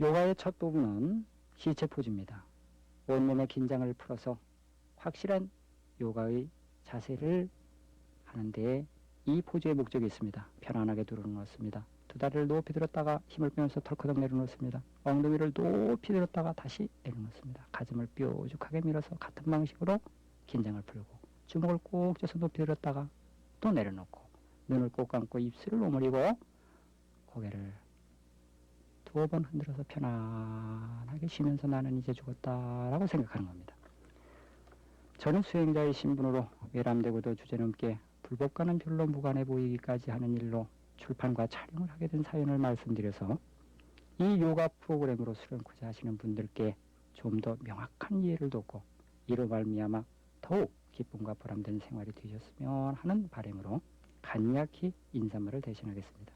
요가의 첫 부분은 시체 포즈입니다. 온몸의 긴장을 풀어서 확실한 요가의 자세를 하는 데에 이 포즈의 목적이 있습니다. 편안하게 들어놓습니다. 두 다리를 높이 들었다가 힘을 빼면서 털커덕 내려놓습니다. 엉덩이를 높이 들었다가 다시 내려놓습니다. 가슴을 뾰족하게 밀어서 같은 방식으로 긴장을 풀고 주먹을 꼭 쥐어서 높이 들었다가 또 내려놓고 눈을 꼭 감고 입술을 오므리고 고개를 두어 번 흔들어서 편안하게 쉬면서 나는 이제 죽었다라고 생각하는 겁니다. 저는 수행자의 신분으로 외람되고도 주제넘게 불법과는 별로 무관해 보이기까지 하는 일로 출판과 촬영을 하게 된 사연을 말씀드려서 이 요가 프로그램으로 수련코자 하시는 분들께 좀 더 명확한 이해를 돕고 이로 말미암아 더욱 기쁨과 보람된 생활이 되셨으면 하는 바람으로 간략히 인사말을 대신하겠습니다.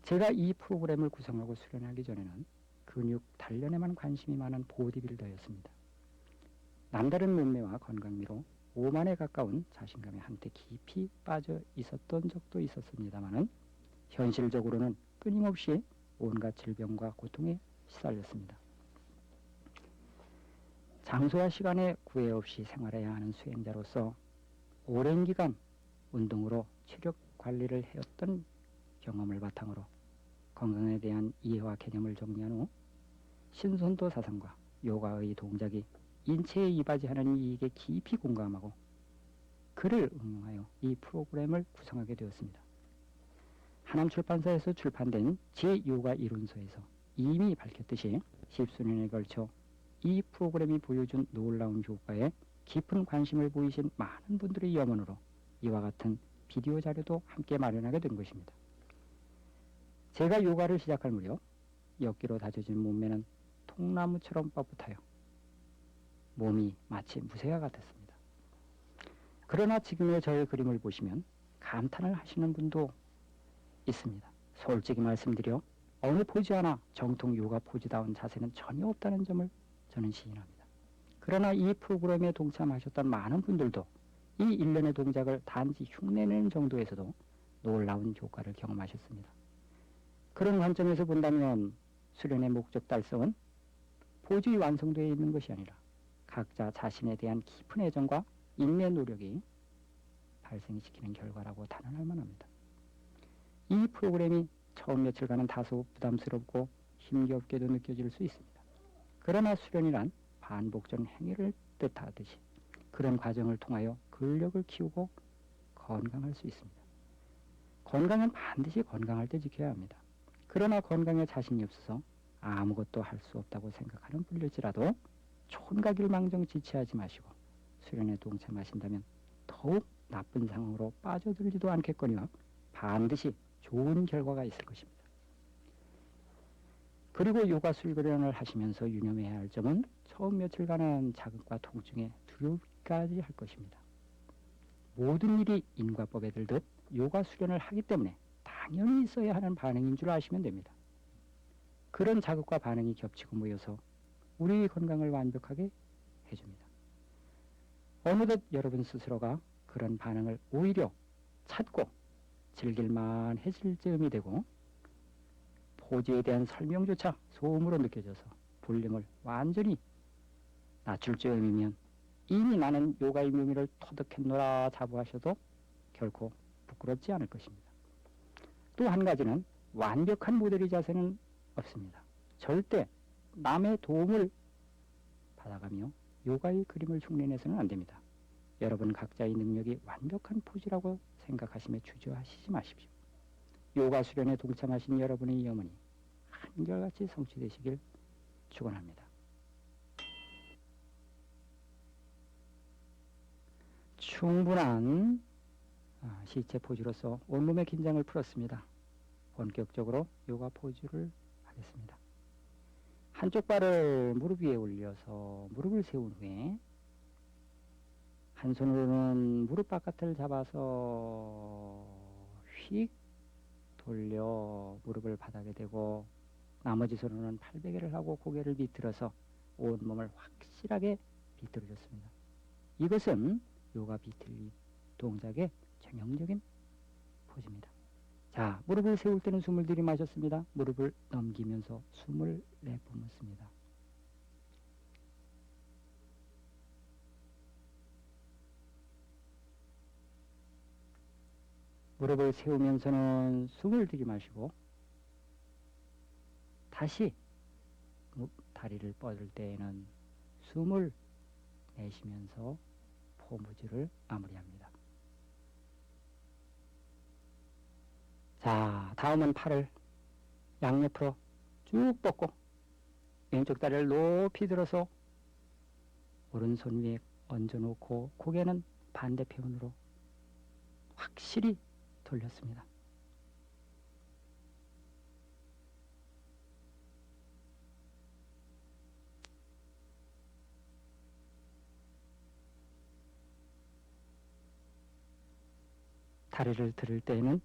제가 이 프로그램을 구성하고 수련하기 전에는 근육 단련에만 관심이 많은 보디빌더였습니다. 남다른 몸매와 건강미로 오만에 가까운 자신감에 한때 깊이 빠져 있었던 적도 있었습니다마는 현실적으로는 끊임없이 온갖 질병과 고통에 시달렸습니다. 장소와 시간에 구애 없이 생활해야 하는 수행자로서 오랜 기간 운동으로 체력 관리를 해왔던 경험을 바탕으로 건강에 대한 이해와 개념을 정리한 후 신선도 사상과 요가의 동작이 인체에 이바지하는 이익에 깊이 공감하고 그를 응용하여 이 프로그램을 구성하게 되었습니다. 하남출판사에서 출판된 제 요가 이론서에서 이미 밝혔듯이 10수년에 걸쳐 이 프로그램이 보여준 놀라운 효과에 깊은 관심을 보이신 많은 분들의 염원으로 이와 같은 비디오 자료도 함께 마련하게 된 것입니다. 제가 요가를 시작할 무렵 엿기로 다져진 몸매는 통나무처럼 뻣뻣하여 몸이 마치 무쇠와 같았습니다. 그러나 지금의 저의 그림을 보시면 감탄을 하시는 분도 있습니다. 솔직히 말씀드려 어느 포즈 하나 정통 요가 포즈다운 자세는 전혀 없다는 점을 저는 시인합니다. 그러나 이 프로그램에 동참하셨던 많은 분들도 이 일련의 동작을 단지 흉내내는 정도에서도 놀라운 효과를 경험하셨습니다. 그런 관점에서 본다면 수련의 목적 달성은 포즈의 완성도에 있는 것이 아니라 각자 자신에 대한 깊은 애정과 인내 노력이 발생시키는 결과라고 단언할 만합니다. 이 프로그램이 처음 며칠간은 다소 부담스럽고 힘겹게도 느껴질 수 있습니다. 그러나 수련이란 반복적 행위를 뜻하듯이 그런 과정을 통하여 근력을 키우고 건강할 수 있습니다. 건강은 반드시 건강할 때 지켜야 합니다. 그러나 건강에 자신이 없어서 아무것도 할 수 없다고 생각하는 분일지라도 촌각일망정 지체하지 마시고 수련에 동참하신다면 더욱 나쁜 상황으로 빠져들지도 않겠거니와 반드시 좋은 결과가 있을 것입니다. 그리고 요가 수련을 하시면서 유념해야 할 점은 처음 며칠간은 자극과 통증에 두려움까지 할 것입니다. 모든 일이 인과법에 들듯 요가 수련을 하기 때문에 당연히 있어야 하는 반응인 줄 아시면 됩니다. 그런 자극과 반응이 겹치고 모여서 우리 건강을 완벽하게 해줍니다. 어느덧 여러분 스스로가 그런 반응을 오히려 찾고 즐길만 해질 즈음이 되고 포즈에 대한 설명조차 소음으로 느껴져서 볼륨을 완전히 낮출 즈음이면 이미 나는 요가의 묘미를 터득했노라 자부하셔도 결코 부끄럽지 않을 것입니다. 또 한 가지는 완벽한 모델의 자세는 없습니다. 절대 남의 도움을 받아가며 요가의 그림을 흉내내서는 안 됩니다. 여러분 각자의 능력이 완벽한 포즈라고 생각하시며 주저하시지 마십시오. 요가 수련에 동참하신 여러분의 염원이 한결같이 성취되시길 축원합니다. 충분한 시체 포즈로서 온몸의 긴장을 풀었습니다. 본격적으로 요가 포즈를 하겠습니다. 한쪽 발을 무릎 위에 올려서 무릎을 세운 후에 한 손으로는 무릎 바깥을 잡아서 휙 돌려 무릎을 바닥에 대고 나머지 손으로는 팔베개를 하고 고개를 비틀어서 온몸을 확실하게 비틀어줬습니다. 이것은 요가 비틀기 동작의 전형적인 포즈입니다. 자, 무릎을 세울 때는 숨을 들이마셨습니다. 무릎을 넘기면서 숨을 내뿜었습니다. 무릎을 세우면서는 숨을 들이마시고 다시 다리를 뻗을 때에는 숨을 내쉬면서 포무즈를 마무리합니다. 자, 다음은 팔을 양옆으로 쭉 뻗고 왼쪽 다리를 높이 들어서 오른손 위에 얹어놓고 고개는 반대편으로 확실히 돌렸습니다. 다리를 들을 때에는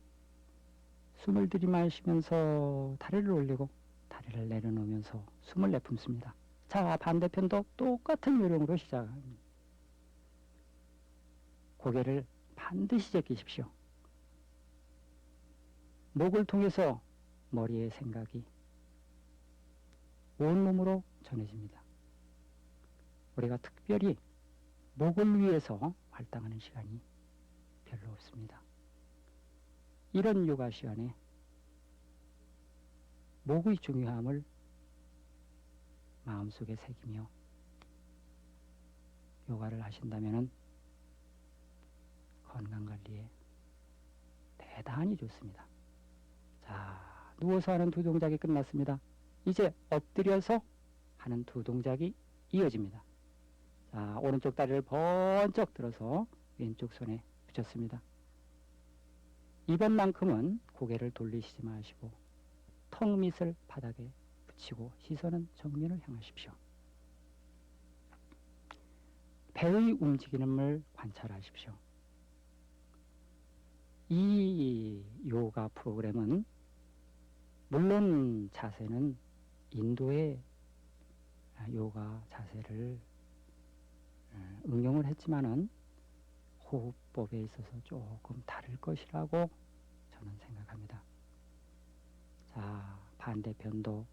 숨을 들이마시면서 다리를 올리고 다리를 내려놓으면서 숨을 내뿜습니다. 자, 반대편도 똑같은 요령으로 시작합니다. 고개를 반드시 제끼십시오. 목을 통해서 머리의 생각이 온몸으로 전해집니다. 우리가 특별히 목을 위해서 활당하는 시간이 별로 없습니다. 이런 요가 시간에 목의 중요함을 마음속에 새기며 요가를 하신다면 건강관리에 대단히 좋습니다. 자, 누워서 하는 두 동작이 끝났습니다. 이제 엎드려서 하는 두 동작이 이어집니다. 자, 오른쪽 다리를 번쩍 들어서 왼쪽 손에 붙였습니다. 이번만큼은 고개를 돌리시지 마시고 턱 밑을 바닥에 붙이고 시선은 정면을 향하십시오. 배의 움직임을 관찰하십시오. 이 요가 프로그램은 물론 자세는 인도의 요가 자세를 응용을 했지만은 호흡법에 있어서 조금 다를 것이라고 저는 생각합니다. 자, 반대편도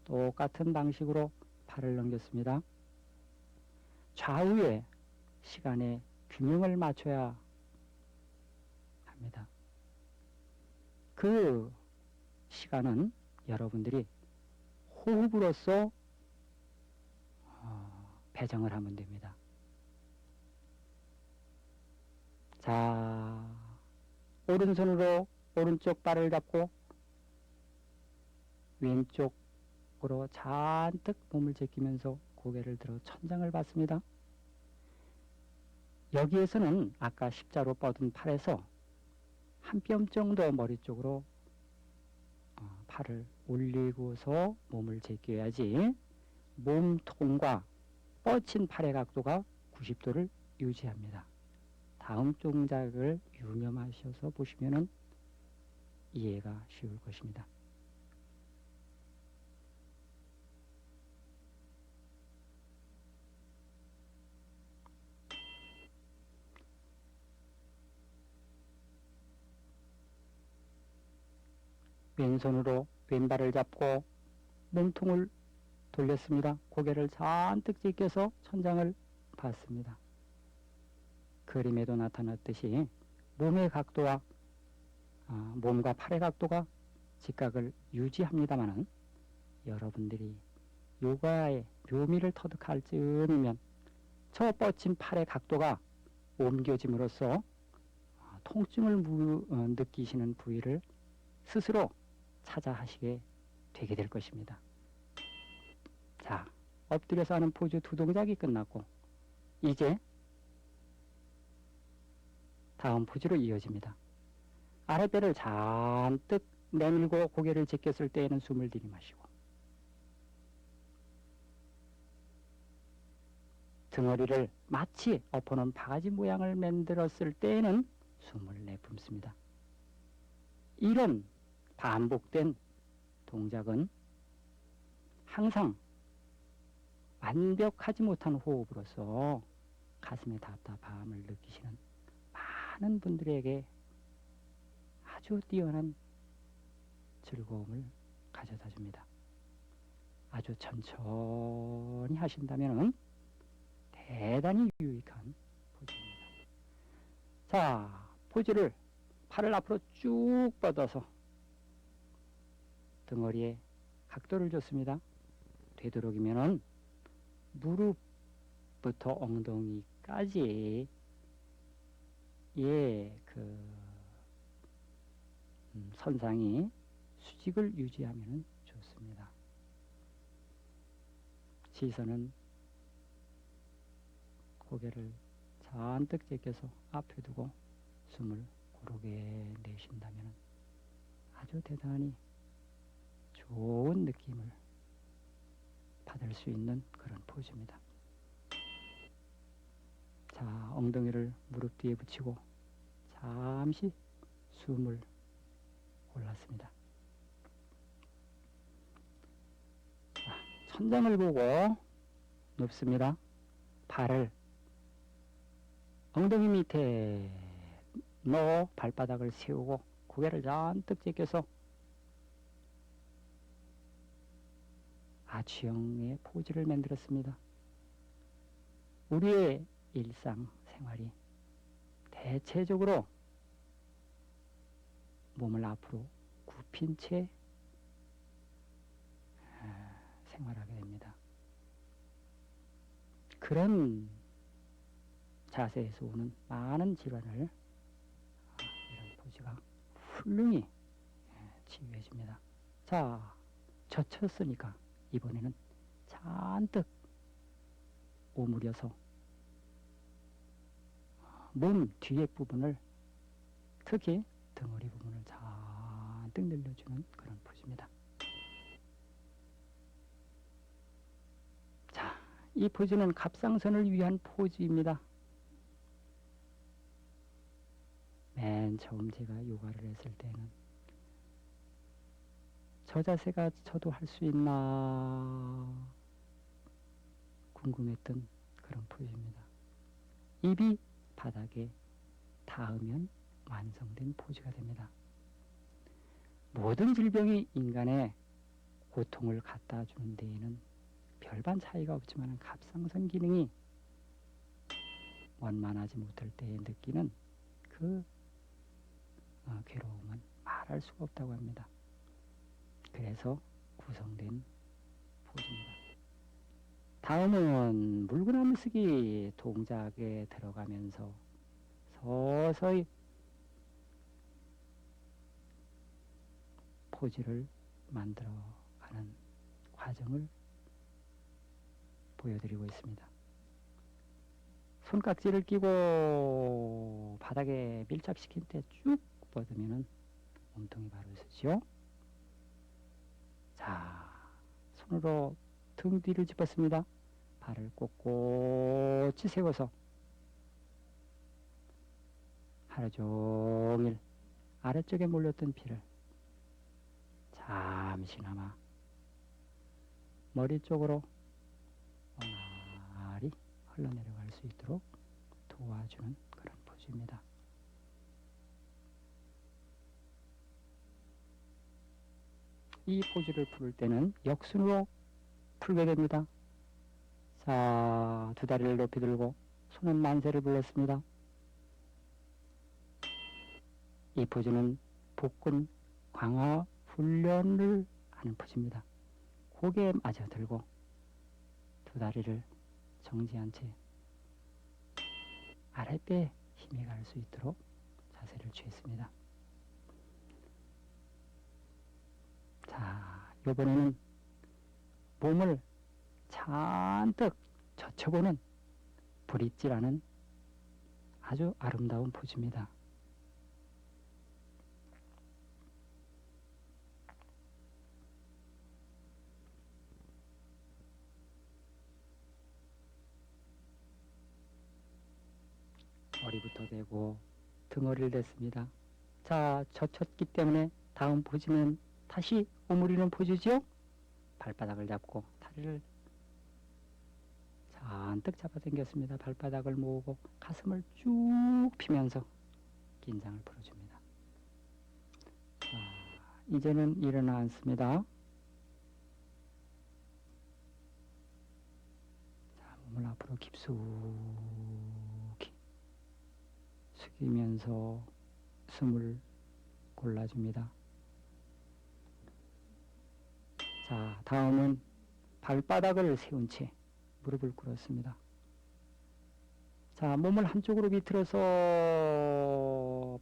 똑같은 방식으로 팔을 넘겼습니다. 좌우의 시간에 균형을 맞춰야 합니다. 그 시간은 여러분들이 호흡으로써 배정을 하면 됩니다. 자, 오른손으로 오른쪽 발을 잡고 왼쪽으로 잔뜩 몸을 제끼면서 고개를 들어 천장을 받습니다. 여기에서는 아까 십자로 뻗은 팔에서 한 뼘 정도 머리 쪽으로 팔을 올리고서 몸을 제껴야지 몸통과 뻗친 팔의 각도가 90도를 유지합니다. 다음 동작을 유념하셔서 보시면 이해가 쉬울 것입니다. 왼손으로 왼발을 잡고 몸통을 돌렸습니다. 고개를 잔뜩 제껴서 천장을 봤습니다. 그림에도 나타났듯이 몸의 각도와 몸과 팔의 각도가 직각을 유지합니다마는 여러분들이 요가의 묘미를 터득할 즈음이면 저 뻗친 팔의 각도가 옮겨짐으로써 통증을 느끼시는 부위를 스스로 찾아 하시게 되게 될 것입니다. 자, 엎드려서 하는 포즈 두 동작이 끝났고 이제 다음 포즈로 이어집니다. 아랫배를 잔뜩 내밀고 고개를 제꼈을 때에는 숨을 들이마시고 등허리를 마치 엎어놓은 바가지 모양을 만들었을 때에는 숨을 내뿜습니다. 이런 반복된 동작은 항상 완벽하지 못한 호흡으로서 가슴의 답답함을 느끼시는 많은 분들에게 아주 뛰어난 즐거움을 가져다 줍니다. 아주 천천히 하신다면 대단히 유익한 포즈입니다. 자, 포즈를 팔을 앞으로 쭉 뻗어서 등허리에 각도를 줬습니다. 되도록이면 무릎부터 엉덩이까지 선상이 수직을 유지하면 좋습니다. 시선은 고개를 잔뜩 제껴서 앞에 두고 숨을 고르게 내쉰다면 아주 대단히 좋은 느낌을 받을 수 있는 그런 포즈입니다. 자, 엉덩이를 무릎 뒤에 붙이고 잠시 숨을 골랐습니다. 자, 천장을 보고 눕습니다. 발을 엉덩이 밑에 넣어 발바닥을 세우고 고개를 잔뜩 제껴서 아치형의 포즈를 만들었습니다. 우리의 일상생활이 대체적으로 몸을 앞으로 굽힌 채 생활하게 됩니다. 그런 자세에서 오는 많은 질환을 이런 포즈가 훌륭히 치유해줍니다. 자, 젖혔으니까 이번에는 잔뜩 오므려서 몸 뒤에 부분을, 특히 등허리 부분을 잔뜩 늘려주는 그런 포즈입니다. 자, 이 포즈는 갑상선을 위한 포즈입니다. 맨 처음 제가 요가를 했을 때는 저 자세가 저도 할 수 있나 궁금했던 그런 포즈입니다. 입이 바닥에 닿으면 완성된 포즈가 됩니다. 모든 질병이 인간의 고통을 갖다 주는 데에는 별반 차이가 없지만 갑상선 기능이 원만하지 못할 때에 느끼는 그 괴로움은 말할 수가 없다고 합니다. 그래서 구성된 포즈입니다. 다음은 물구나무 쓰기 동작에 들어가면서 서서히 포즈를 만들어가는 과정을 보여드리고 있습니다. 손깍지를 끼고 바닥에 밀착시킨 때 쭉 뻗으면 몸통이 바로 서죠. 자, 손으로 등 뒤를 짚었습니다. 발을 꼿꼿이 세워서 하루 종일 아래쪽에 몰렸던 피를 잠시나마 머리 쪽으로 원활히 흘러내려갈 수 있도록 도와주는 그런 포즈입니다. 이 포즈를 풀 때는 역순으로 풀게 됩니다. 자, 두 다리를 높이 들고 손은 만세를 불렀습니다. 이 포즈는 복근 강화 훈련을 하는 포즈입니다. 고개 마저 들고 두 다리를 정지한 채 아랫배에 힘이 갈 수 있도록 자세를 취했습니다. 자, 이번에는 몸을 잔뜩 젖혀보는 브릿지라는 아주 아름다운 포즈입니다. 머리부터 대고 등허리를 댔습니다. 자, 젖혔기 때문에 다음 포즈는 다시 오므리는 포즈죠. 발바닥을 잡고 다리를 잔뜩 잡아당겼습니다. 발바닥을 모으고 가슴을 쭉 피면서 긴장을 풀어줍니다. 자, 이제는 일어나 앉습니다. 자, 몸을 앞으로 깊숙이 숙이면서 숨을 골라줍니다. 자, 다음은 발바닥을 세운 채 무릎을 꿇었습니다. 자, 몸을 한쪽으로 비틀어서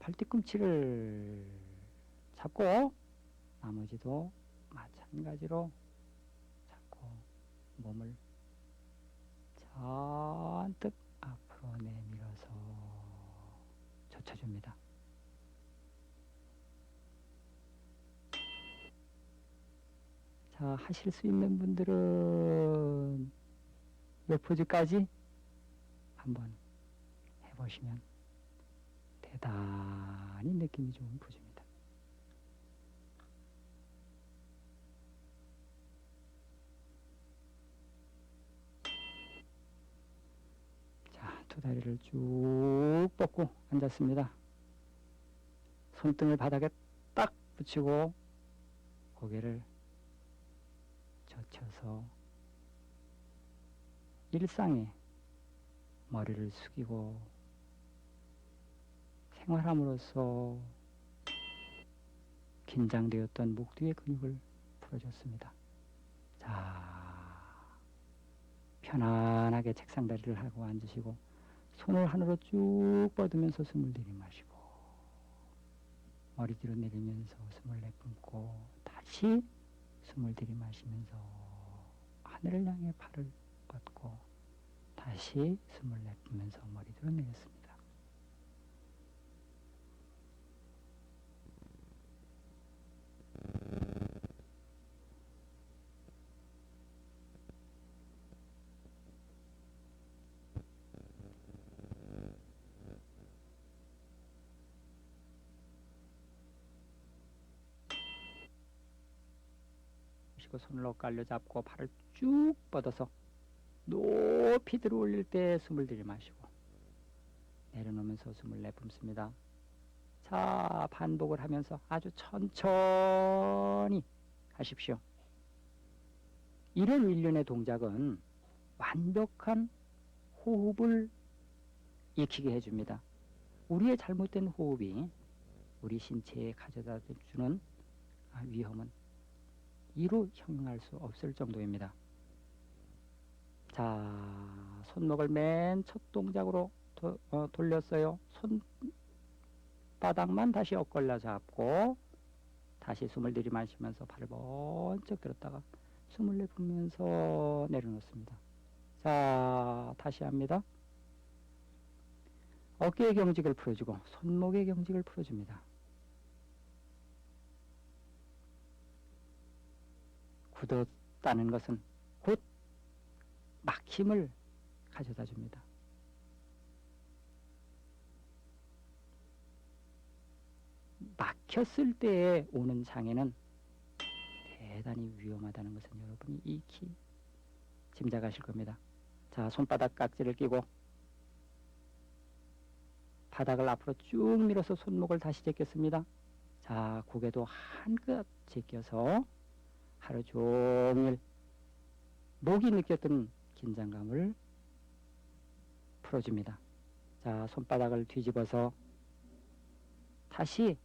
발뒤꿈치를 잡고 나머지도 마찬가지로 잡고 몸을 잔뜩 앞으로 내밀어서 젖혀줍니다. 자, 하실 수 있는 분들은 몇 포즈까지 한번 해보시면 대단히 느낌이 좋은 포즈입니다. 자, 두 다리를 쭉 뻗고 앉았습니다. 손등을 바닥에 딱 붙이고 고개를 젖혀서 일상에 머리를 숙이고 생활함으로써 긴장되었던 목 뒤의 근육을 풀어줬습니다. 자, 편안하게 책상 다리를 하고 앉으시고 손을 하늘로 쭉 뻗으면서 숨을 들이마시고 머리 뒤로 내리면서 숨을 내뿜고 다시 숨을 들이마시면서 하늘을 향해 팔을 뻗고 다시 숨을 내뿜면서 머리 뒤로 내렸습니다. 손을 엇갈려 잡고 팔을 쭉 뻗어서 높이 들어 올릴 때 숨을 들이마시고 내려놓으면서 숨을 내뿜습니다. 자, 반복을 하면서 아주 천천히 하십시오. 이런 일련의 동작은 완벽한 호흡을 익히게 해줍니다. 우리의 잘못된 호흡이 우리 신체에 가져다 주는 위험은 이루 형용할 수 없을 정도입니다. 자, 손목을 맨 첫 동작으로 돌렸어요. 손바닥만 다시 엇걸려 잡고 다시 숨을 들이마시면서 발을 번쩍 들었다가 숨을 내쉬면서 내려놓습니다. 자, 다시 합니다. 어깨의 경직을 풀어주고 손목의 경직을 풀어줍니다. 굳었다는 것은 곧 막힘을 가져다 줍니다. 막혔을 때에 오는 장애는 대단히 위험하다는 것은 여러분이 익히 짐작하실 겁니다. 자, 손바닥 깍지를 끼고 바닥을 앞으로 쭉 밀어서 손목을 다시 제꼈습니다. 자, 고개도 한껏 제껴서 하루 종일 목이 느꼈던 긴장감을 풀어줍니다. 자, 손바닥을 뒤집어서 다시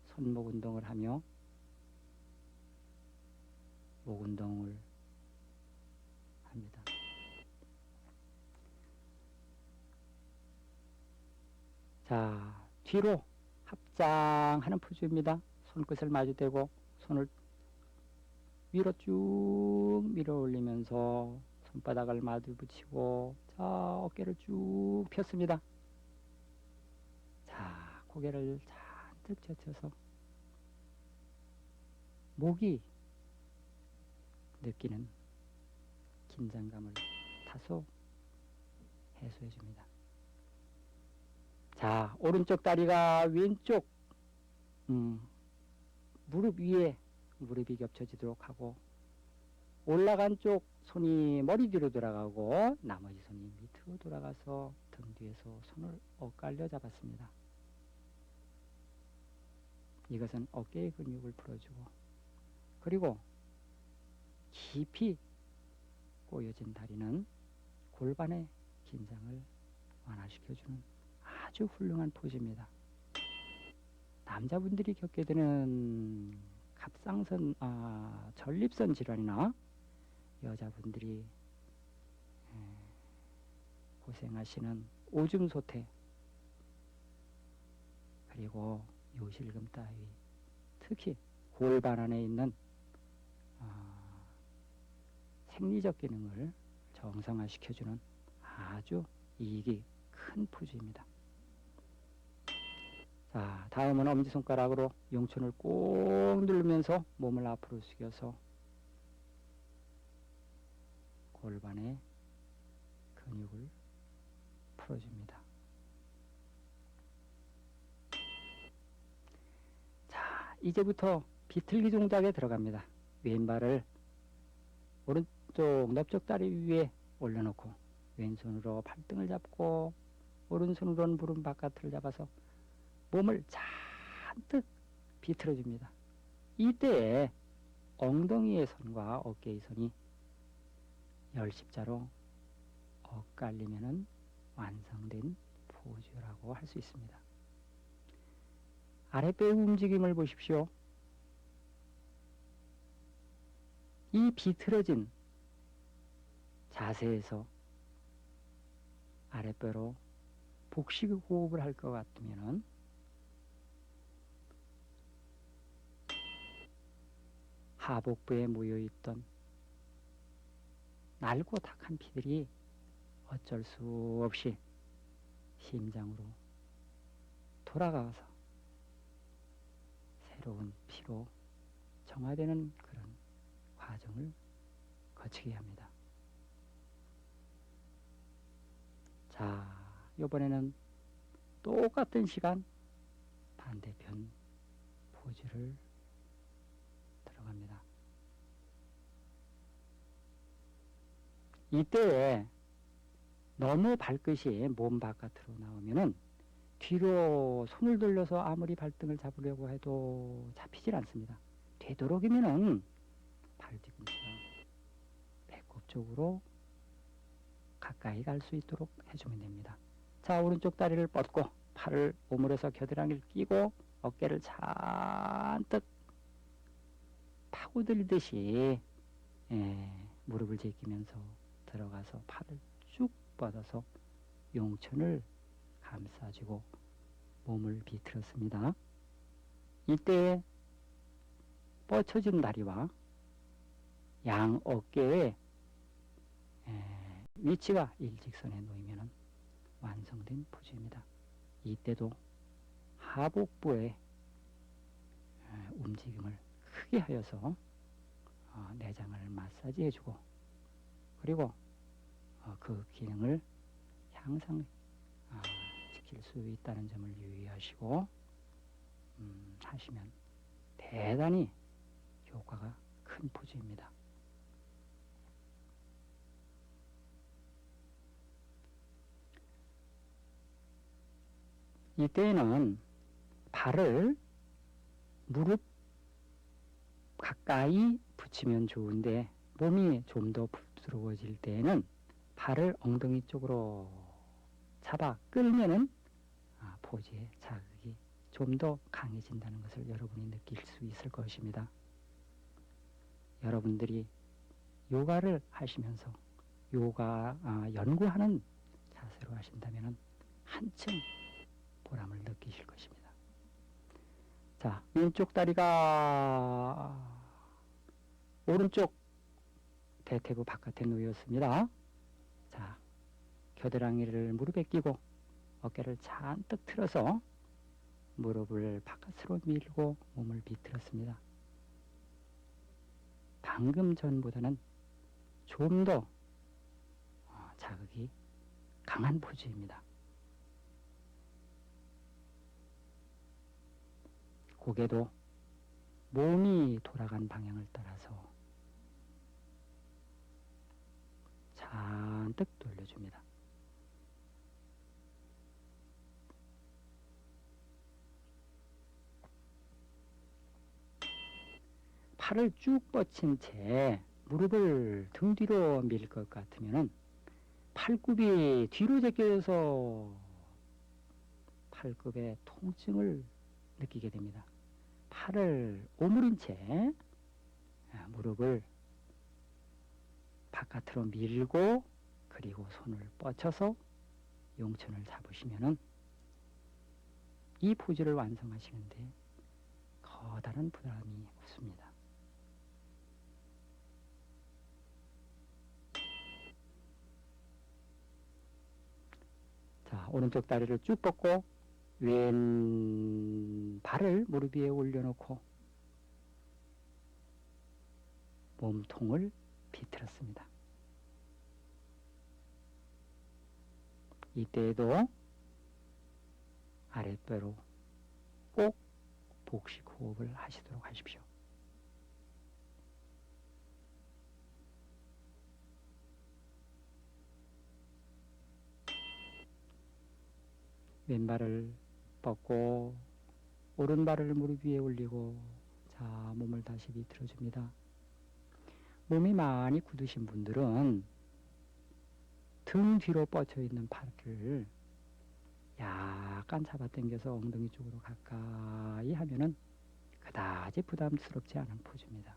손목 운동을 하며 목 운동을 합니다. 자, 뒤로 합장하는 포즈입니다. 손끝을 마주대고 손을 위로 쭉 밀어 올리면서 손바닥을 마주 붙이고 자, 어깨를 쭉 폈습니다. 자, 고개를 잔뜩 젖혀서 목이 느끼는 긴장감을 다소 해소해 줍니다. 자, 오른쪽 다리가 왼쪽 무릎 위에 무릎이 겹쳐지도록 하고 올라간 쪽 손이 머리 뒤로 돌아가고 나머지 손이 밑으로 돌아가서 등 뒤에서 손을 엇갈려 잡았습니다. 이것은 어깨의 근육을 풀어주고, 그리고 깊이 꼬여진 다리는 골반의 긴장을 완화시켜주는 아주 훌륭한 포즈입니다. 남자분들이 겪게 되는 갑상선, 전립선 질환이나 여자분들이 고생하시는 오줌 소태, 그리고 요실금 따위, 특히 골반 안에 있는 생리적 기능을 정상화시켜주는 아주 이익이 큰 포즈입니다. 자, 다음은 엄지손가락으로 용촌을 꼭 누르면서 몸을 앞으로 숙여서 골반의 근육을 풀어줍니다. 자, 이제부터 비틀기 동작에 들어갑니다. 왼발을 오른쪽 넓적다리 위에 올려놓고 왼손으로 발등을 잡고 오른손으로는 무릎 바깥을 잡아서 몸을 잔뜩 비틀어줍니다. 이때에 엉덩이의 선과 어깨의 선이 열십자로 엇갈리면 완성된 포즈라고 할 수 있습니다. 아랫배의 움직임을 보십시오. 이 비틀어진 자세에서 아랫배로 복식 호흡을 할 것 같으면 하복부에 모여있던 낡고 탁한 피들이 어쩔 수 없이 심장으로 돌아가서 새로운 피로 정화되는 그런 과정을 거치게 합니다. 자, 이번에는 똑같은 시간 반대편 포즈를 들어갑니다. 이때에 너무 발끝이 몸 바깥으로 나오면은 뒤로 손을 돌려서 아무리 발등을 잡으려고 해도 잡히질 않습니다. 되도록이면은 발 뒤꿈치가 배꼽 쪽으로 가까이 갈 수 있도록 해주면 됩니다. 자, 오른쪽 다리를 뻗고 팔을 오므려서 겨드랑이를 끼고 어깨를 잔뜩 파고들듯이 무릎을 제끼면서 들어가서 팔을 쭉 뻗어서 용천을 감싸주고 몸을 비틀었습니다. 이때 뻗쳐진 다리와 양 어깨의 위치가 일직선에 놓이면 완성된 포즈입니다. 이때도 하복부의 움직임을 크게 하여서 내장을 마사지해주고, 그리고 그 기능을 향상 지킬 수 있다는 점을 유의하시고 하시면 대단히 효과가 큰 포즈입니다. 이때에는 발을 무릎 가까이 붙이면 좋은데 몸이 좀 더 부드러워질 때에는 발을 엉덩이 쪽으로 잡아 끌면은 포즈의 자극이 좀 더 강해진다는 것을 여러분이 느낄 수 있을 것입니다. 여러분들이 요가를 하시면서 요가 연구하는 자세로 하신다면 한층 보람을 느끼실 것입니다. 자, 왼쪽 다리가 오른쪽 대퇴부 바깥에 놓였습니다. 자, 겨드랑이를 무릎에 끼고 어깨를 잔뜩 틀어서 무릎을 바깥으로 밀고 몸을 비틀었습니다. 방금 전보다는 좀 더 자극이 강한 포즈입니다. 고개도 몸이 돌아간 방향을 따라서 잔뜩 돌려줍니다. 팔을 쭉 뻗친 채 무릎을 등 뒤로 밀 것 같으면은 팔굽이 뒤로 제껴져서 팔굽의 통증을 느끼게 됩니다. 팔을 오므린 채 무릎을 바깥으로 밀고 그리고 손을 뻗쳐서 용천을 잡으시면은 이 포즈를 완성하시는데 커다란 부담이 없습니다. 자, 오른쪽 다리를 쭉 뻗고 왼 발을 무릎 위에 올려놓고 몸통을 비틀었습니다. 이때에도 아랫배로 꼭 복식 호흡을 하시도록 하십시오. 왼발을 뻗고 오른발을 무릎 위에 올리고 자, 몸을 다시 비틀어줍니다. 몸이 많이 굳으신 분들은 등 뒤로 뻗쳐 있는 팔을 약간 잡아당겨서 엉덩이 쪽으로 가까이 하면은 그다지 부담스럽지 않은 포즈입니다.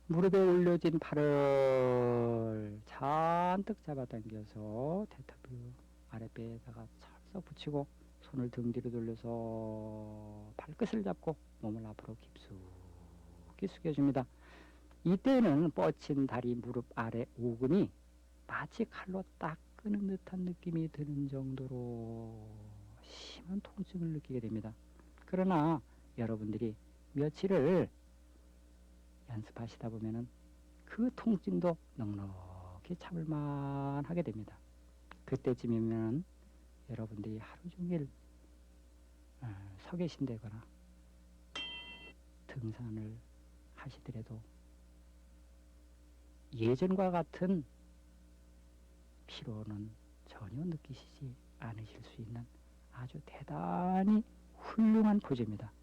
무릎에 올려진 팔을 잔뜩 잡아당겨서 대퇴부 아랫배에다가 찰싹 붙이고 손을 등 뒤로 돌려서 발끝을 잡고 몸을 앞으로 깊숙이 숙여줍니다. 이때는 뻗친 다리 무릎 아래 오금이 마치 칼로 딱 끄는 듯한 느낌이 드는 정도로 심한 통증을 느끼게 됩니다. 그러나 여러분들이 며칠을 연습하시다 보면은 그 통증도 넉넉히 참을만 하게 됩니다. 그때쯤이면 여러분들이 하루 종일 서 계신다거나 등산을 하시더라도 예전과 같은 피로는 전혀 느끼시지 않으실 수 있는 아주 대단히 훌륭한 포즈입니다.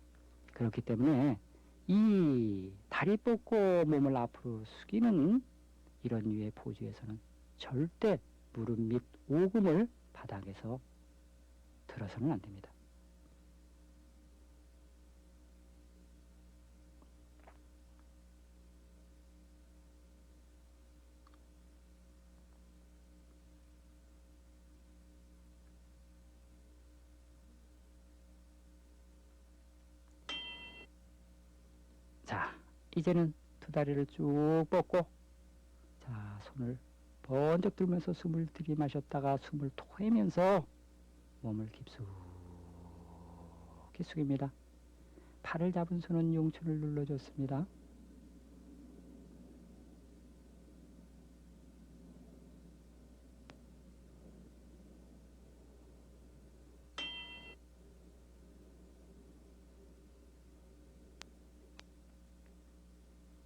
그렇기 때문에 이 다리 뻗고 몸을 앞으로 숙이는 이런 류의 포즈에서는 절대 무릎 및 오금을 바닥에서 들어서는 안 됩니다. 자, 이제는 두 다리를 쭉 뻗고 자, 손을 번쩍 들면서 숨을 들이마셨다가 숨을 토해면서 몸을 깊숙이 숙입니다. 팔을 잡은 손은 용천을 눌러줬습니다.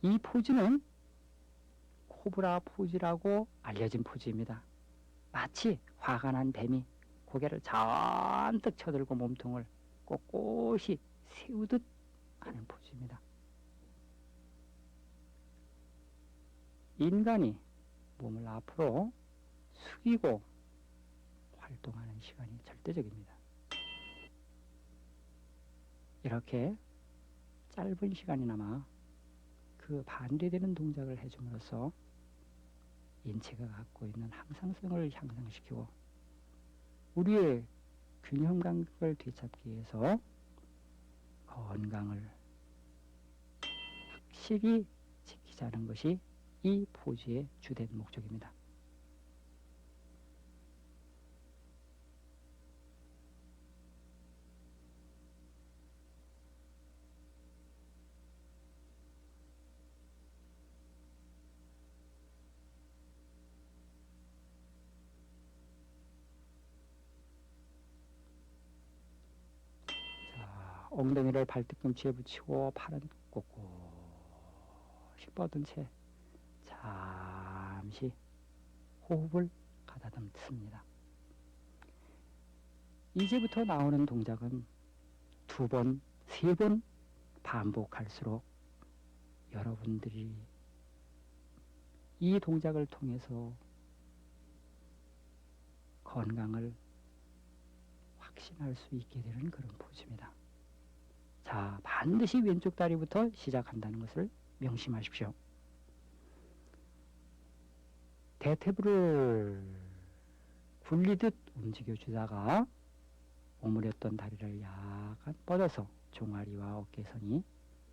이 포즈는 코브라 포즈라고 알려진 포즈입니다. 마치 화가 난 뱀이 고개를 잔뜩 쳐들고 몸통을 꼿꼿이 세우듯 하는 포즈입니다. 인간이 몸을 앞으로 숙이고 활동하는 시간이 절대적입니다. 이렇게 짧은 시간이나마 그 반대되는 동작을 해줌으로써 인체가 갖고 있는 항상성을 향상시키고 우리의 균형 감각을 되찾기 위해서 건강을 확실히 지키자는 것이 이 포즈의 주된 목적입니다. 엉덩이를 발뒤꿈치에 붙이고 팔은 꼿꼿이 뻗은 채 잠시 호흡을 가다듬습니다. 이제부터 나오는 동작은 2번, 3번 반복할수록 여러분들이 이 동작을 통해서 건강을 확신할 수 있게 되는 그런 포즈입니다. 자, 반드시 왼쪽 다리부터 시작한다는 것을 명심하십시오. 대퇴부를 굴리듯 움직여주다가 오므렸던 다리를 약간 뻗어서 종아리와 어깨선이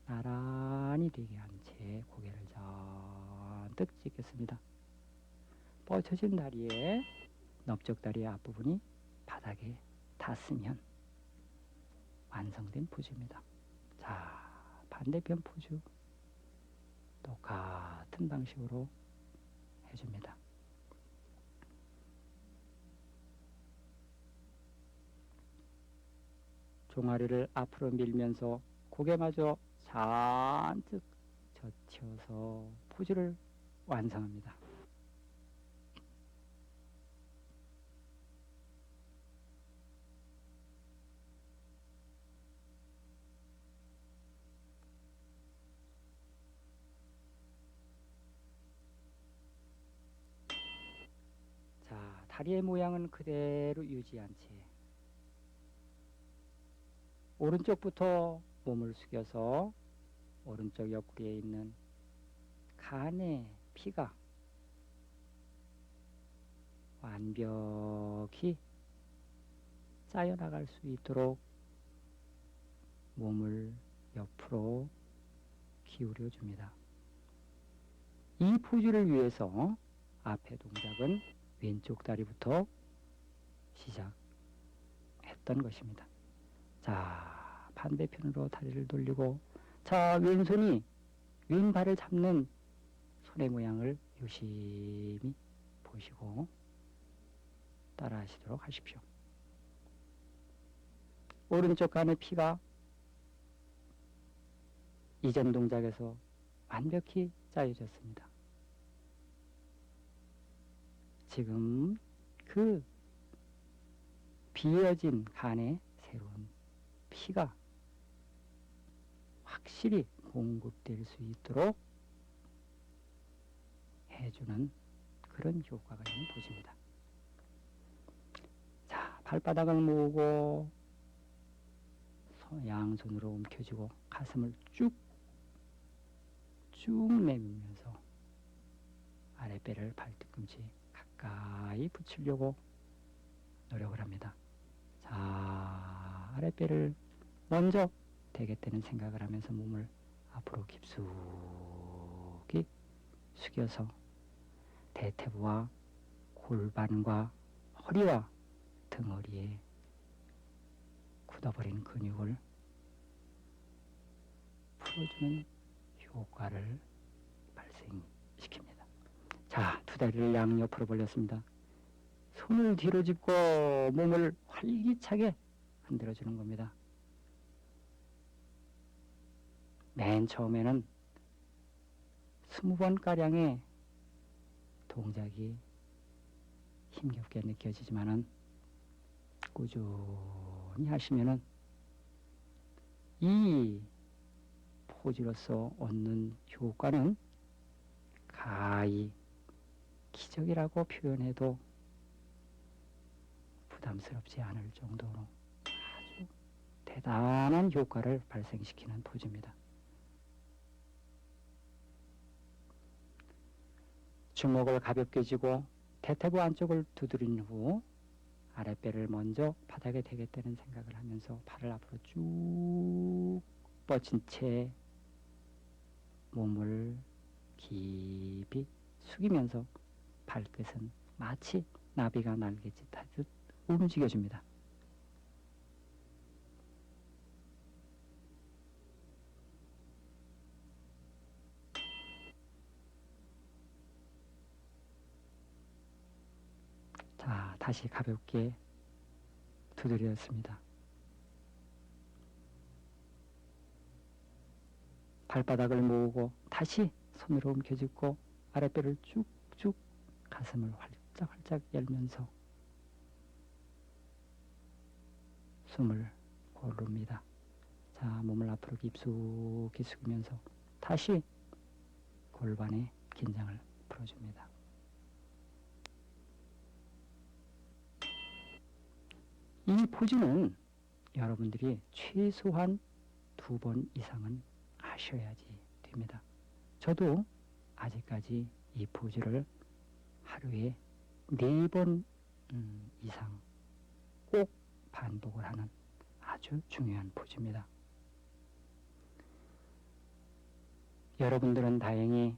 나란히 되게 한 채 고개를 잔뜩 찢겠습니다. 뻗쳐진 다리에 넓적 다리의 앞부분이 바닥에 닿으면 완성된 포즈입니다. 자, 반대편 포즈 똑같은 방식으로 해줍니다. 종아리를 앞으로 밀면서 고개마저 잔뜩 젖혀서 포즈를 완성합니다. 자, 다리의 모양은 그대로 유지한 채 오른쪽부터 몸을 숙여서 오른쪽 옆구리에 있는 간에 피가 완벽히 짜여나갈 수 있도록 몸을 옆으로 기울여 줍니다. 이 포즈를 위해서 앞의 동작은 왼쪽 다리부터 시작했던 것입니다. 자, 반대편으로 다리를 돌리고, 자, 왼손이 왼발을 잡는 손의 모양을 유심히 보시고 따라 하시도록 하십시오. 오른쪽 간의 피가 이전 동작에서 완벽히 짜여졌습니다. 지금 그 비어진 간에 새로운 피가 확실히 공급될 수 있도록 해주는 그런 효과가 있는 포즈입니다. 자, 발바닥을 모으고 양손으로 움켜쥐고 가슴을 쭉 내밀면서 아랫배를 발뒤꿈치 가까이 붙이려고 노력을 합니다. 자, 아랫배를 먼저 되겠다는 생각을 하면서 몸을 앞으로 깊숙이 숙여서 대퇴부와 골반과 허리와 등허리에 굳어버린 근육을 풀어주는 효과를 발생시킵니다. 자, 두 다리를 양옆으로 벌렸습니다. 손을 뒤로 짚고 몸을 활기차게 흔들어주는 겁니다. 맨 처음에는 20번가량의 동작이 힘겹게 느껴지지만은 꾸준히 하시면은 이 포즈로서 얻는 효과는 가히 기적이라고 표현해도 부담스럽지 않을 정도로 아주 대단한 효과를 발생시키는 포즈입니다. 주먹을 가볍게 쥐고 대퇴부 안쪽을 두드린 후 아랫배를 먼저 바닥에 대겠다는 생각을 하면서 팔을 앞으로 쭉 뻗친 채 몸을 깊이 숙이면서 발끝은 마치 나비가 날개짓 하듯 움직여줍니다. 자, 다시 가볍게 두드렸습니다. 발바닥을 모으고 다시 손으로 움켜쥐고 아랫배를 쭉쭉 가슴을 활짝활짝 열면서 숨을 고릅니다. 자, 몸을 앞으로 깊숙이 숙이면서 다시 골반의 긴장을 풀어줍니다. 이 포즈는 여러분들이 최소한 2번 이상은 하셔야지 됩니다. 저도 아직까지 이 포즈를 하루에 4번 이상 꼭 반복을 하는 아주 중요한 포즈입니다. 여러분들은 다행히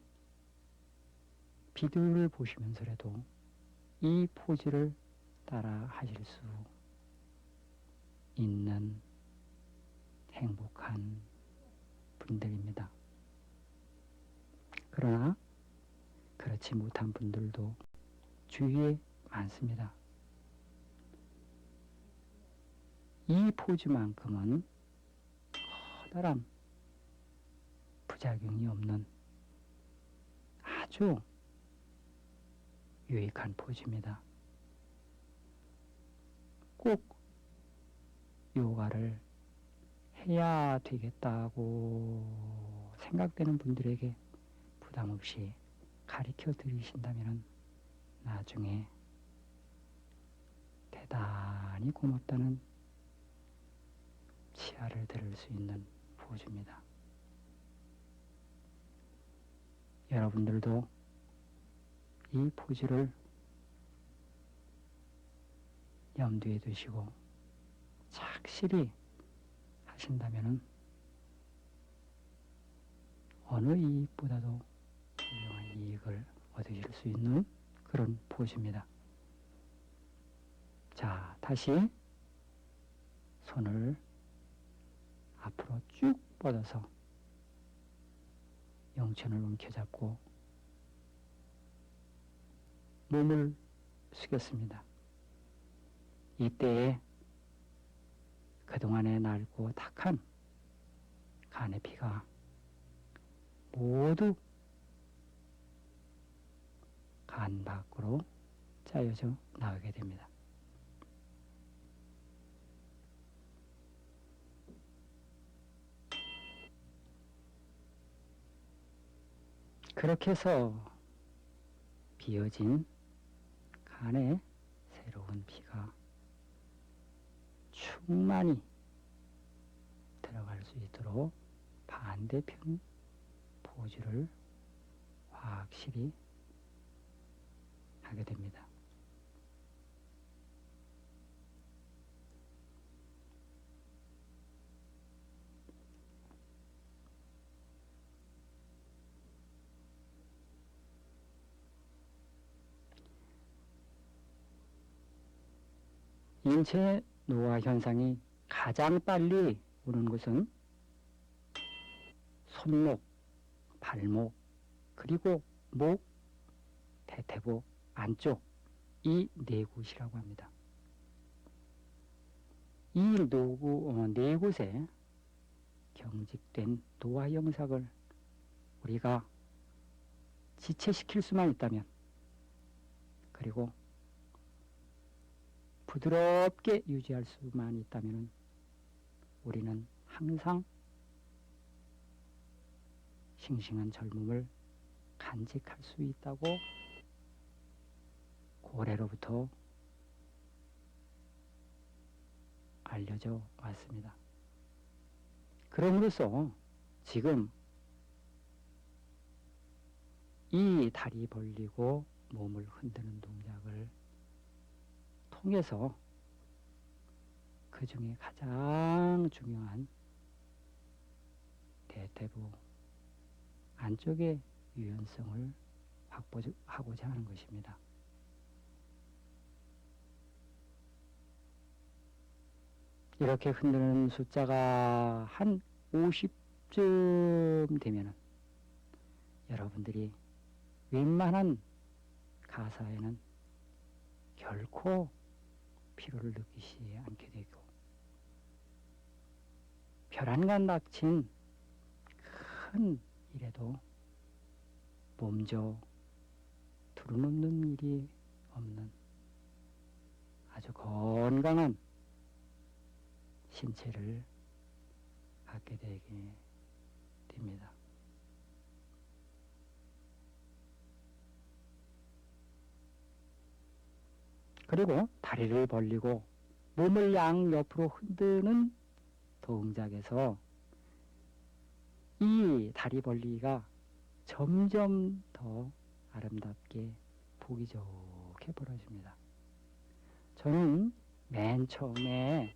비디오를 보시면서라도 이 포즈를 따라 하실 수 있는 행복한 분들입니다. 그러나 그렇지 못한 분들도 주위에 많습니다. 이 포즈만큼은 커다란 부작용이 없는 아주 유익한 포즈입니다. 꼭 요가를 해야 되겠다고 생각되는 분들에게 부담 없이 가르쳐 드리신다면 나중에 대단히 고맙다는 치아를 들을 수 있는 포즈입니다. 여러분들도 이 포즈를 염두에 두시고 착실히 하신다면 어느 이익보다도 훌륭한 이익을 얻으실 수 있는 그런 포즈입니다. 자, 다시 손을 앞으로 쭉 뻗어서 영천을 움켜잡고 몸을 숙였습니다. 이때에 그동안에 낡고 탁한 간의 피가 모두 간 밖으로 짜여져 나가게 됩니다. 그렇게 해서 비어진 간에 새로운 피가 충만히 들어갈 수 있도록 반대편 포즈를 확실히 하게 됩니다. 인체 노화 현상이 가장 빨리 오는 것은 손목, 발목, 그리고 목, 대퇴부 안쪽 이 4곳이라고 합니다. 이 4곳에 경직된 노화 현상을 우리가 지체시킬 수만 있다면, 그리고 부드럽게 유지할 수만 있다면 우리는 항상 싱싱한 젊음을 간직할 수 있다고 고래로부터 알려져 왔습니다. 그럼으로써 지금 이 다리 벌리고 몸을 흔드는 동작을 통해서 그 중에 가장 중요한 대퇴부 안쪽의 유연성을 확보하고자 하는 것입니다. 이렇게 흔드는 숫자가 한 50쯤 되면은 여러분들이 웬만한 가사에는 결코 피로를 느끼지 않게 되고, 혈안간 닥친 큰 일에도 몸져 두루눕는 일이 없는 아주 건강한 신체를 갖게 되게 됩니다. 그리고 다리를 벌리고 몸을 양옆으로 흔드는 동작에서 이 다리 벌리기가 점점 더 아름답게 보기 좋게 벌어집니다. 저는 맨 처음에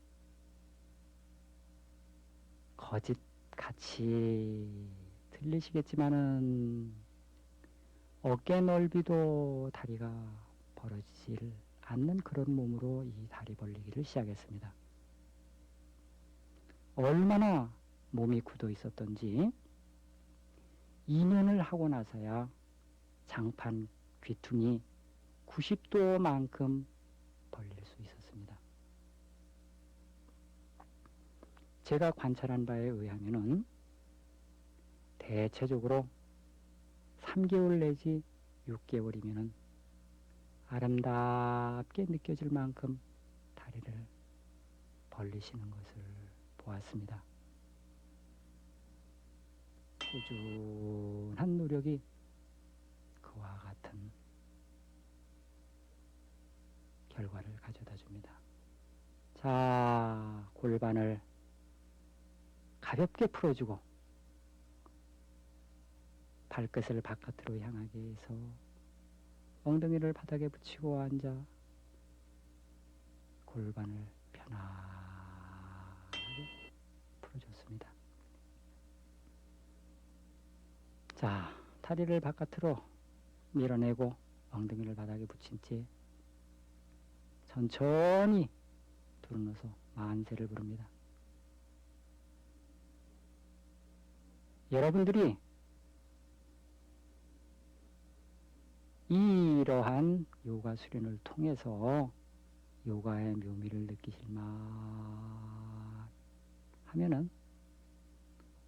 거짓같이 들리시겠지만은 어깨 넓이도 다리가 벌어지질 않는 그런 몸으로 이 다리 벌리기를 시작했습니다. 얼마나 몸이 굳어 있었던지 2년을 하고 나서야 장판 귀퉁이 90도만큼 벌릴 수 있었습니다. 제가 관찰한 바에 의하면은 대체적으로 3개월 내지 6개월이면은 아름답게 느껴질 만큼 다리를 벌리시는 것을 보았습니다. 꾸준한 노력이 그와 같은 결과를 가져다 줍니다. 자, 골반을 가볍게 풀어주고 발끝을 바깥으로 향하게 해서 엉덩이를 바닥에 붙이고 앉아 골반을 편안하게 풀어줬습니다. 자, 다리를 바깥으로 밀어내고 엉덩이를 바닥에 붙인 채 천천히 두루누워서 만세를 부릅니다. 여러분들이 이러한 요가 수련을 통해서 요가의 묘미를 느끼실 만 하면은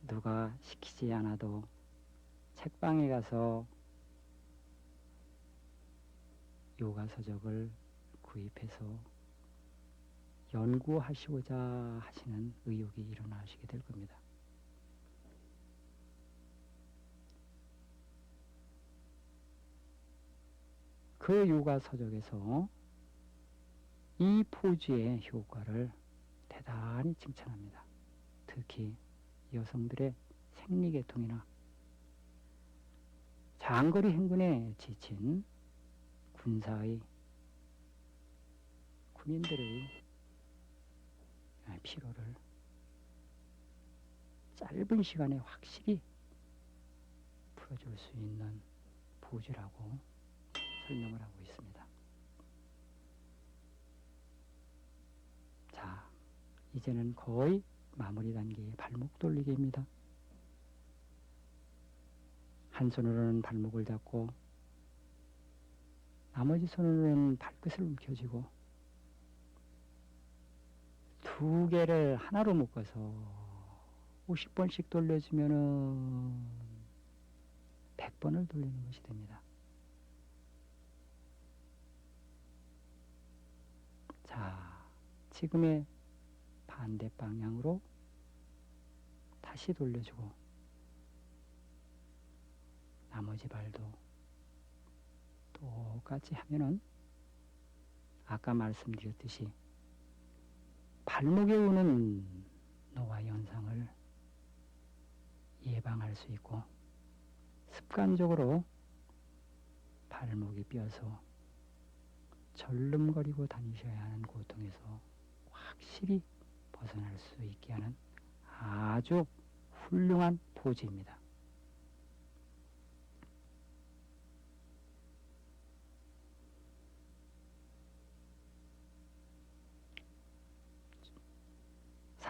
누가 시키지 않아도 책방에 가서 요가 서적을 구입해서 연구하시고자 하시는 의욕이 일어나시게 될 겁니다. 그 요가 서적에서 이 포즈의 효과를 대단히 칭찬합니다. 특히 여성들의 생리계통이나 장거리 행군에 지친 군인들의 피로를 짧은 시간에 확실히 풀어줄 수 있는 포즈라고 설명을 하고 있습니다. 자, 이제는 거의 마무리 단계의 발목 돌리기입니다. 한 손으로는 발목을 잡고 나머지 손으로는 발끝을 움켜쥐고 두 개를 하나로 묶어서 50번씩 돌려주면은 100번을 돌리는 것이 됩니다. 자, 지금의 반대 방향으로 다시 돌려주고 나머지 발도 똑같이 하면은 아까 말씀드렸듯이 발목에 오는 노화 현상을 예방할 수 있고 습관적으로 발목이 삐어서 절름거리고 다니셔야 하는 고통에서 확실히 벗어날 수 있게 하는 아주 훌륭한 포즈입니다.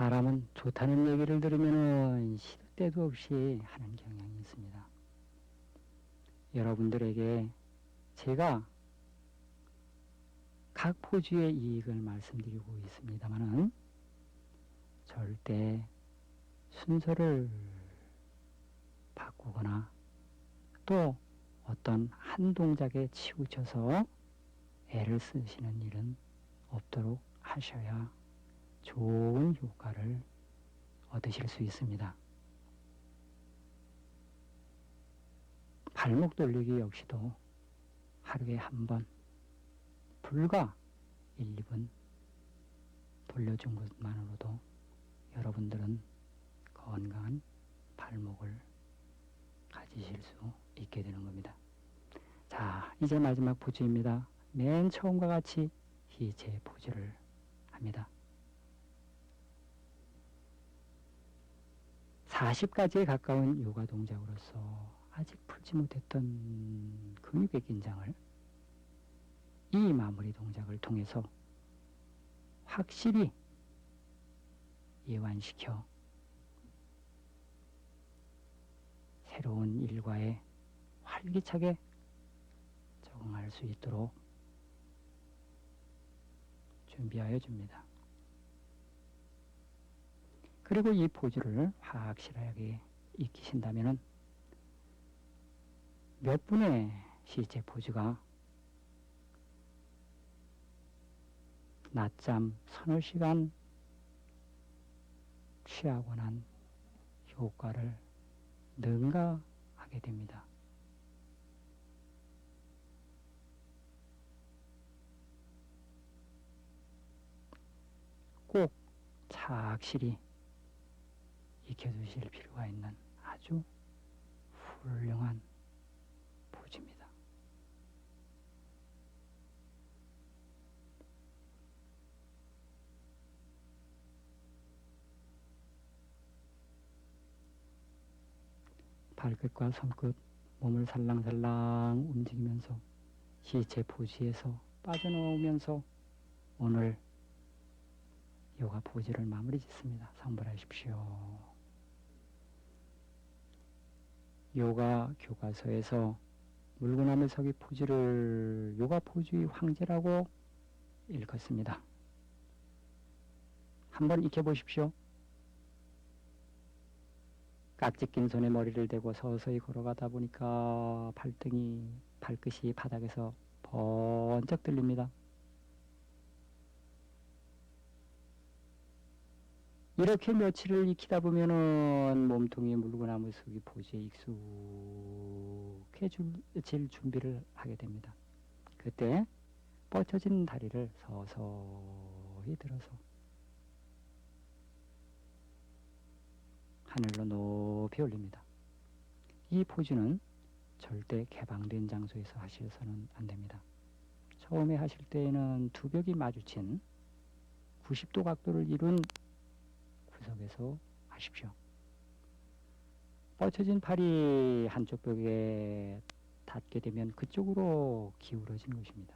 사람은 좋다는 얘기를 들으면 시도 때도 없이 하는 경향이 있습니다. 여러분들에게 제가 각 포즈의 이익을 말씀드리고 있습니다만은 절대 순서를 바꾸거나 또 어떤 한 동작에 치우쳐서 애를 쓰시는 일은 없도록 하셔야 좋은 효과를 얻으실 수 있습니다. 발목 돌리기 역시도 하루에 한 번 불과 1, 2분 돌려준 것만으로도 여러분들은 건강한 발목을 가지실 수 있게 되는 겁니다. 자, 이제 마지막 포즈입니다. 맨 처음과 같이 희체 포즈를 합니다. 40가지에 가까운 요가 동작으로서 아직 풀지 못했던 근육의 긴장을 이 마무리 동작을 통해서 확실히 이완시켜 새로운 일과에 활기차게 적응할 수 있도록 준비하여 줍니다. 그리고 이 포즈를 확실하게 익히신다면 몇 분의 시체 포즈가 낮잠 서너 시간 취하고 난 효과를 능가하게 됩니다. 꼭 착실히 익혀두실 필요가 있는 아주 훌륭한 포즈입니다. 발끝과 손끝, 몸을 살랑살랑 움직이면서 시체 포즈에서 빠져나오면서 오늘 요가 포즈를 마무리 짓습니다. 성불하십시오. 요가 교과서에서 물구나무 서기 포즈를 요가 포즈의 황제라고 읽었습니다. 한번 익혀보십시오. 깍지 낀 손에 머리를 대고 서서히 걸어가다 보니까 발끝이 바닥에서 번쩍 들립니다. 이렇게 며칠을 익히다 보면은 몸통이 물구나무 서기 포즈에 익숙해질 준비를 하게 됩니다. 그때 뻗쳐진 다리를 서서히 들어서 하늘로 높이 올립니다. 이 포즈는 절대 개방된 장소에서 하셔서는 안 됩니다. 처음에 하실 때에는 두 벽이 마주친 90도 각도를 이룬 구석에서 하십시오. 뻗쳐진 팔이 한쪽 벽에 닿게 되면 그쪽으로 기울어진 것입니다.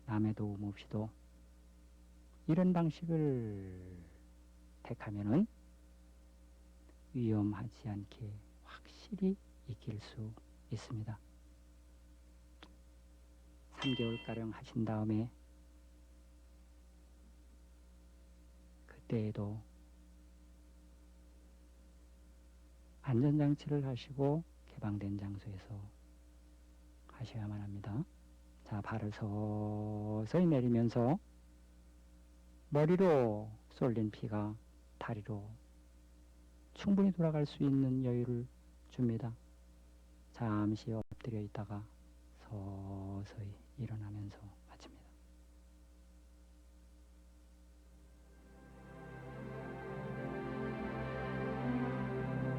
남의 도움 없이도 이런 방식을 택하면은 위험하지 않게 확실히 익힐 수 있습니다. 3개월가량 하신 다음에 그때에도 안전장치를 하시고 개방된 장소에서 하셔야만 합니다. 자, 발을 서서히 내리면서 머리로 쏠린 피가 다리로 충분히 돌아갈 수 있는 여유를 줍니다. 잠시 엎드려 있다가 서서히